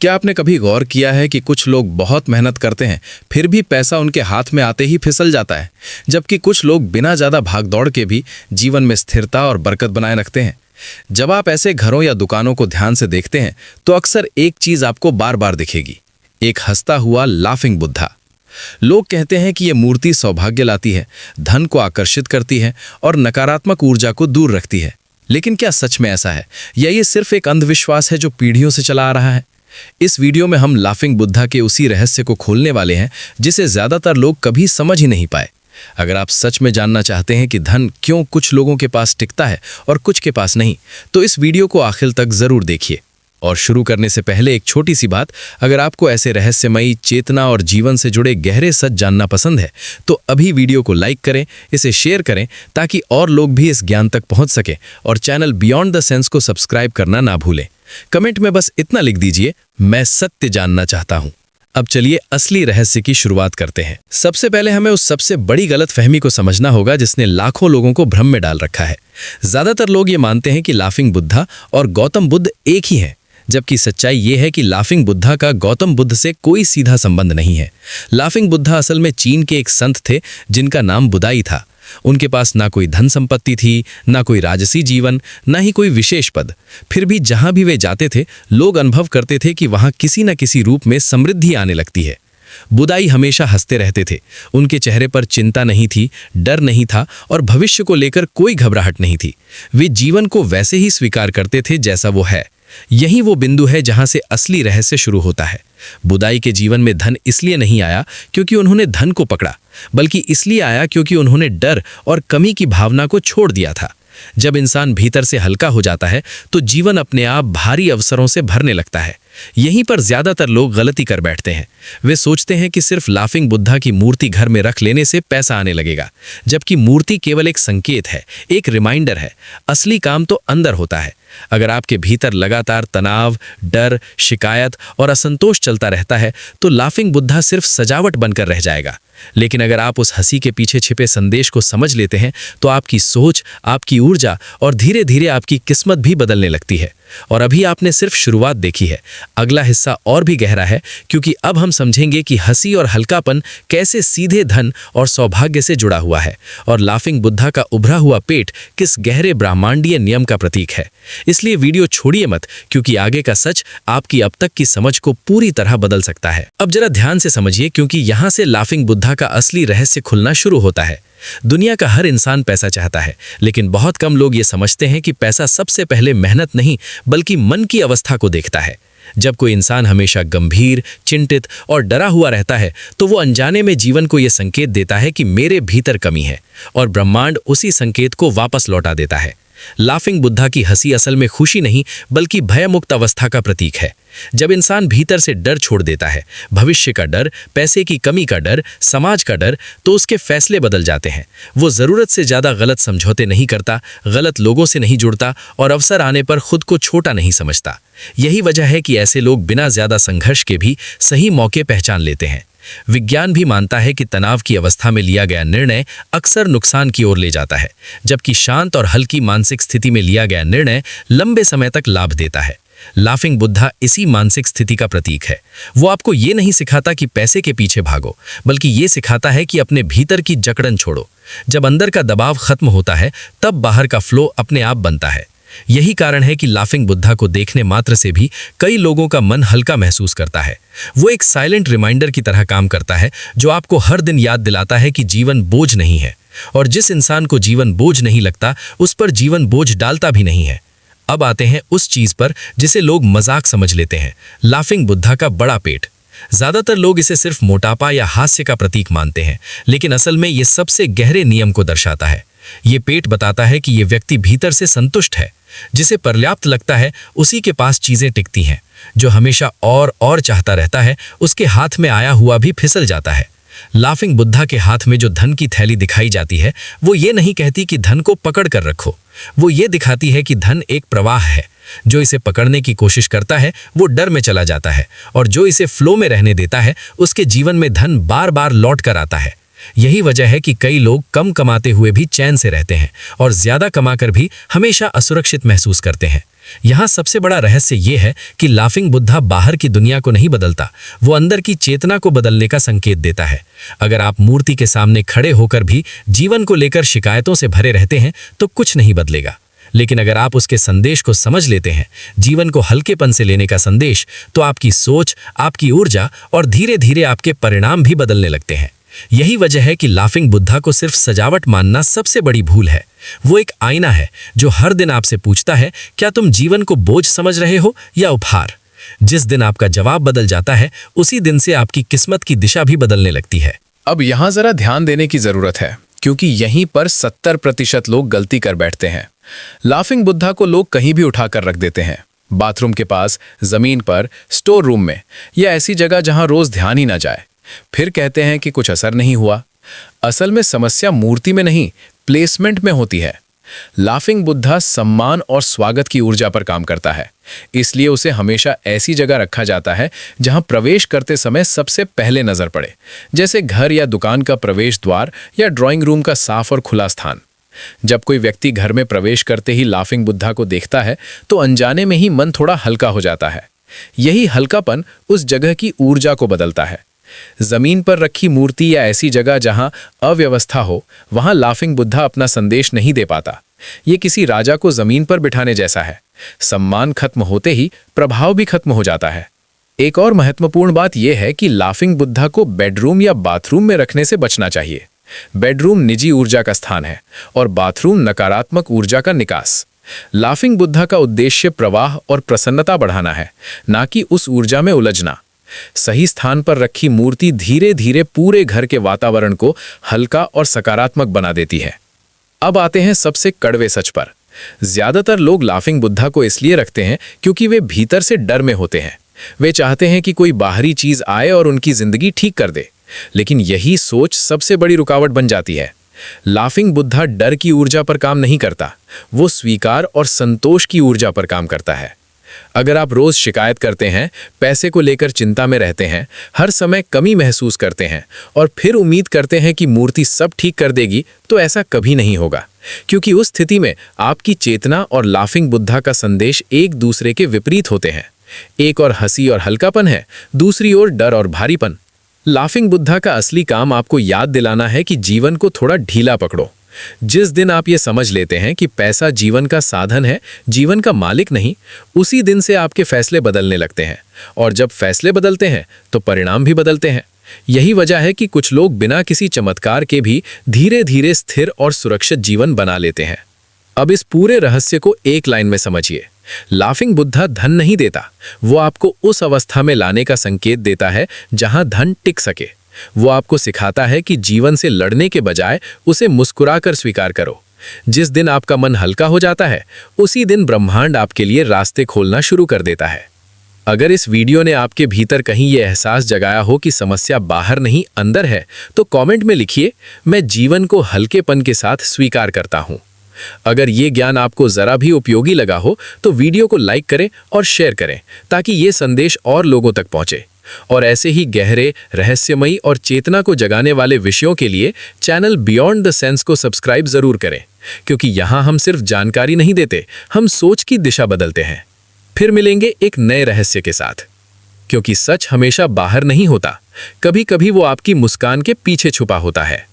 क्या आपने कभी गौर किया है कि कुछ लोग बहुत मेहनत करते हैं फिर भी पैसा उनके हाथ में आते ही फिसल जाता है, जबकि कुछ लोग बिना ज़्यादा भागदौड़ के भी जीवन में स्थिरता और बरकत बनाए रखते हैं। जब आप ऐसे घरों या दुकानों को ध्यान से देखते हैं तो अक्सर एक चीज़ आपको बार बार दिखेगी, एक हंसता हुआ लाफिंग बुद्धा। लोग कहते हैं कि ये मूर्ति सौभाग्य लाती है, धन को आकर्षित करती है और नकारात्मक ऊर्जा को दूर रखती है। लेकिन क्या सच में ऐसा है या ये सिर्फ एक अंधविश्वास है जो पीढ़ियों से चला आ रहा है? इस वीडियो में हम लाफिंग बुद्धा के उसी रहस्य को खोलने वाले हैं जिसे ज्यादातर लोग कभी समझ ही नहीं पाए। अगर आप सच में जानना चाहते हैं कि धन क्यों कुछ लोगों के पास टिकता है और कुछ के पास नहीं, तो इस वीडियो को आखिर तक जरूर देखिए। और शुरू करने से पहले एक छोटी सी बात, अगर आपको ऐसे रहस्यमयी, चेतना और जीवन से जुड़े गहरे सच जानना पसंद है तो अभी वीडियो को लाइक करें, इसे शेयर करें ताकि और लोग भी इस ज्ञान तक पहुंच सकें, और चैनल बियॉन्ड द सेंस को सब्सक्राइब करना ना भूलें। कमेंट में बस इतना लिख दीजिए, मैं सत्य जानना चाहता हूं। अब चलिए असली रहस्य की शुरुआत करते हैं। सबसे पहले हमें उस सबसे बड़ी गलतफहमी को समझना होगा जिसने लाखों लोगों को भ्रम में डाल रखा है। ज्यादातर लोग ये मानते हैं कि लाफिंग बुद्धा और गौतम बुद्ध एक ही हैं, जबकि सच्चाई ये है कि लाफिंग बुद्धा का गौतम बुद्ध से कोई सीधा संबंध नहीं है। लाफिंग बुद्धा असल में चीन के एक संत थे जिनका नाम बुदाई था। उनके पास ना कोई धन संपत्ति थी, ना कोई राजसी जीवन, ना ही कोई विशेष पद। फिर भी जहां भी वे जाते थे लोग अनुभव करते थे कि वहां किसी न किसी रूप में समृद्धि आने लगती है। बुदाई हमेशा हंसते रहते थे, उनके चेहरे पर चिंता नहीं थी, डर नहीं था और भविष्य को लेकर कोई घबराहट नहीं थी। वे जीवन को वैसे ही स्वीकार करते थे जैसा वो है। यही वो बिंदु है जहां से असली रहस्य शुरू होता है। बुदाई के जीवन में धन इसलिए नहीं आया क्योंकि उन्होंने धन को पकड़ा, बल्कि इसलिए आया क्योंकि उन्होंने डर और कमी की भावना को छोड़ दिया था। जब इंसान भीतर से हल्का हो जाता है तो जीवन अपने आप भारी अवसरों से भरने लगता है। यहीं पर ज्यादातर लोग गलती कर बैठते हैं। वे सोचते हैं कि सिर्फ लाफिंग बुद्धा की मूर्ति घर में रख लेने से पैसा आने लगेगा, जबकि मूर्ति केवल एक संकेत है, एक रिमाइंडर है। असली काम तो अंदर होता है। अगर आपके भीतर लगातार तनाव, डर, शिकायत और असंतोष चलता रहता है तो लाफिंग बुद्धा सिर्फ सजावट बनकर रह जाएगा। लेकिन अगर आप उस हंसी के पीछे छिपे संदेश को समझ लेते हैं तो आपकी सोच, आपकी ऊर्जा और धीरे धीरे आपकी किस्मत भी बदलने लगती है। और अभी आपने सिर्फ शुरुआत देखी है, अगला हिस्सा और भी गहरा है, क्योंकि अब हम समझेंगे कि हंसी और हल्कापन कैसे सीधे धन और सौभाग्य से जुड़ा हुआ है, और लाफिंग बुद्धा का उभरा हुआ पेट किस गहरे ब्रह्मांडीय नियम का प्रतीक है। इसलिए वीडियो छोड़िए मत, क्योंकि आगे का सच आपकी अब तक की समझ को पूरी तरह बदल सकता है। अब जरा ध्यान से समझिए, क्योंकि यहाँ से लाफिंग बुद्धा का असली रहस्य खुलना शुरू होता है। दुनिया का हर इंसान पैसा चाहता है, लेकिन बहुत कम लोग ये समझते हैं कि पैसा सबसे पहले मेहनत नहीं बल्कि मन की अवस्था को देखता है। जब कोई इंसान हमेशा गंभीर, चिंतित और डरा हुआ रहता है तो वो अनजाने में जीवन को ये संकेत देता है कि मेरे भीतर कमी है, और ब्रह्मांड उसी संकेत को वापस लौटा देता है। लाफिंग बुद्धा की हंसी असल में खुशी नहीं बल्कि भयमुक्त अवस्था का प्रतीक है। जब इंसान भीतर से डर छोड़ देता है, भविष्य का डर, पैसे की कमी का डर, समाज का डर, तो उसके फैसले बदल जाते हैं। वो जरूरत से ज्यादा गलत समझौते नहीं करता, गलत लोगों से नहीं जुड़ता और अवसर आने पर खुद को छोटा नहीं समझता। यही वजह है कि ऐसे लोग बिना ज्यादा संघर्ष के भी सही मौके पहचान लेते हैं। विज्ञान भी मानता है कि तनाव की अवस्था में लिया गया निर्णय अक्सर नुकसान की ओर ले जाता है, जबकि शांत और हल्की मानसिक स्थिति में लिया गया निर्णय लंबे समय तक लाभ देता है। लाफिंग बुद्धा इसी मानसिक स्थिति का प्रतीक है। वो आपको ये नहीं सिखाता कि पैसे के पीछे भागो, बल्कि ये सिखाता है कि अपने भीतर की जकड़न छोड़ो। जब अंदर का दबाव खत्म होता है तब बाहर का फ्लो अपने आप बनता है। यही कारण है कि लाफिंग बुद्धा को देखने मात्र से भी कई लोगों का मन हल्का महसूस करता है। वो एक साइलेंट रिमाइंडर की तरह काम करता है जो आपको हर दिन याद दिलाता है कि जीवन बोझ नहीं है, और जिस इंसान को जीवन बोझ नहीं लगता उस पर जीवन बोझ डालता भी नहीं है। अब आते हैं उस चीज पर जिसे लोग मजाक समझ लेते हैं, लाफिंग बुद्धा का बड़ा पेट। ज्यादातर लोग इसे सिर्फ मोटापा या हास्य का प्रतीक मानते हैं, लेकिन असल में ये सबसे गहरे नियम को दर्शाता है। ये पेट बताता है कि ये व्यक्ति भीतर से संतुष्ट है। जिसे पर्याप्त लगता है उसी के पास चीजें टिकती हैं। जो हमेशा और चाहता रहता है उसके हाथ में आया हुआ भी फिसल जाता है। लाफिंग बुद्धा के हाथ में जो धन की थैली दिखाई जाती है वो ये नहीं कहती कि धन को पकड़ कर रखो, वो ये दिखाती है कि धन एक प्रवाह है। जो इसे पकड़ने की कोशिश करता है वो डर में चला जाता है, और जो इसे फ्लो में रहने देता है उसके जीवन में धन बार बार लौट कर आता है। यही वजह है कि कई लोग कम कमाते हुए भी चैन से रहते हैं और ज्यादा कमाकर भी हमेशा असुरक्षित महसूस करते हैं। यहाँ सबसे बड़ा रहस्य ये है कि लाफिंग बुद्धा बाहर की दुनिया को नहीं बदलता, वो अंदर की चेतना को बदलने का संकेत देता है। अगर आप मूर्ति के सामने खड़े होकर भी जीवन को लेकर शिकायतों से भरे रहते हैं तो कुछ नहीं बदलेगा। लेकिन अगर आप उसके संदेश को समझ लेते हैं, जीवन को हल्केपन से लेने का संदेश, तो आपकी सोच, आपकी ऊर्जा और धीरे धीरे आपके परिणाम भी बदलने लगते हैं। यही वजह है कि लाफिंग बुद्धा को सिर्फ सजावट मानना सबसे बड़ी भूल है। वो एक आईना है जो हर दिन आपसे पूछता है, क्या तुम जीवन को बोझ समझ रहे हो या उपहार? जिस दिन आपका जवाब बदल जाता है, उसी दिन से आपकी किस्मत की दिशा भी बदलने लगती है। अब यहाँ जरा ध्यान देने की जरूरत है, क्योंकि यहीं पर 70% लोग गलती कर बैठते हैं। लाफिंग बुद्धा को लोग कहीं भी उठाकर रख देते हैं, बाथरूम के पास, जमीन पर, स्टोर रूम में या ऐसी जगह जहां रोज ध्यान ही ना जाए। फिर कहते हैं कि कुछ असर नहीं हुआ। असल में समस्या मूर्ति में नहीं, प्लेसमेंट में होती है। लाफिंग बुद्धा सम्मान और स्वागत की ऊर्जा पर काम करता है, इसलिए उसे हमेशा ऐसी जगह रखा जाता है जहां प्रवेश करते समय सबसे पहले नजर पड़े, जैसे घर या दुकान का प्रवेश द्वार या ड्राइंग रूम का साफ और खुला स्थान। जब कोई व्यक्ति घर में प्रवेश करते ही लाफिंग बुद्धा को देखता है तो अनजाने में ही मन थोड़ा हल्का हो जाता है। यही हल्कापन उस जगह की ऊर्जा को बदलता है। जमीन पर रखी मूर्ति या ऐसी जगह जहां अव्यवस्था हो, वहां लाफिंग बुद्धा अपना संदेश नहीं दे पाता। ये किसी राजा को जमीन पर बिठाने जैसा है। सम्मान खत्म होते ही प्रभाव भी खत्म हो जाता है। एक और महत्वपूर्ण बात यह है कि लाफिंग बुद्धा को बेडरूम या बाथरूम में रखने से बचना चाहिए। बेडरूम निजी ऊर्जा का स्थान है और बाथरूम नकारात्मक ऊर्जा का निकास। लाफिंग बुद्धा का उद्देश्य प्रवाह और प्रसन्नता बढ़ाना है, ना कि उस ऊर्जा में उलझना। सही स्थान पर रखी मूर्ति धीरे धीरे पूरे घर के वातावरण को हल्का और सकारात्मक बना देती है। अब आते हैं सबसे कड़वे सच पर। ज्यादातर लोग लाफिंग बुद्धा को इसलिए रखते हैं क्योंकि वे भीतर से डर में होते हैं। वे चाहते हैं कि कोई बाहरी चीज आए और उनकी जिंदगी ठीक कर दे, लेकिन यही सोच सबसे बड़ी रुकावट बन जाती है। लाफिंग बुद्धा डर की ऊर्जा पर काम नहीं करता, वो स्वीकार और संतोष की ऊर्जा पर काम करता है। अगर आप रोज शिकायत करते हैं, पैसे को लेकर चिंता में रहते हैं, हर समय कमी महसूस करते हैं और फिर उम्मीद करते हैं कि मूर्ति सब ठीक कर देगी, तो ऐसा कभी नहीं होगा, क्योंकि उस स्थिति में आपकी चेतना और लाफिंग बुद्धा का संदेश एक दूसरे के विपरीत होते हैं। एक और हंसी और हल्कापन है, दूसरी ओर डर और भारीपन। लाफिंग बुद्धा का असली काम आपको याद दिलाना है कि जीवन को थोड़ा ढीला पकड़ो। जिस दिन आप ये समझ लेते हैं कि पैसा जीवन का साधन है, जीवन का मालिक नहीं, उसी दिन से आपके फैसले बदलने लगते हैं। और जब फैसले बदलते हैं तो परिणाम भी बदलते हैं। यही वजह है कि कुछ लोग बिना किसी चमत्कार के भी धीरे धीरे स्थिर और सुरक्षित जीवन बना लेते हैं। अब इस पूरे रहस्य को एक लाइन में समझिए। लाफिंग बुद्धा धन नहीं देता, वो आपको उस अवस्था में लाने का संकेत देता है जहां धन टिक सके। वो आपको सिखाता है कि जीवन से लड़ने के बजाय उसे मुस्कुराकर स्वीकार करो। जिस दिन आपका मन हल्का हो जाता है, उसी दिन ब्रह्मांड आपके लिए रास्ते खोलना शुरू कर देता है। अगर इस वीडियो ने आपके भीतर कहीं ये एहसास जगाया हो कि समस्या बाहर नहीं अंदर है, तो कमेंट में लिखिए, मैं जीवन को हल्केपन के साथ स्वीकार करता हूँ। अगर ये ज्ञान आपको जरा भी उपयोगी लगा हो तो वीडियो को लाइक करें और शेयर करें, ताकि ये संदेश और लोगों तक पहुंचे। और ऐसे ही गहरे, रहस्यमयी और चेतना को जगाने वाले विषयों के लिए चैनल बियॉन्ड द सेंस को सब्सक्राइब जरूर करें, क्योंकि यहाँ हम सिर्फ जानकारी नहीं देते, हम सोच की दिशा बदलते हैं। फिर मिलेंगे एक नए रहस्य के साथ, क्योंकि सच हमेशा बाहर नहीं होता, कभी कभी वो आपकी मुस्कान के पीछे छुपा होता है।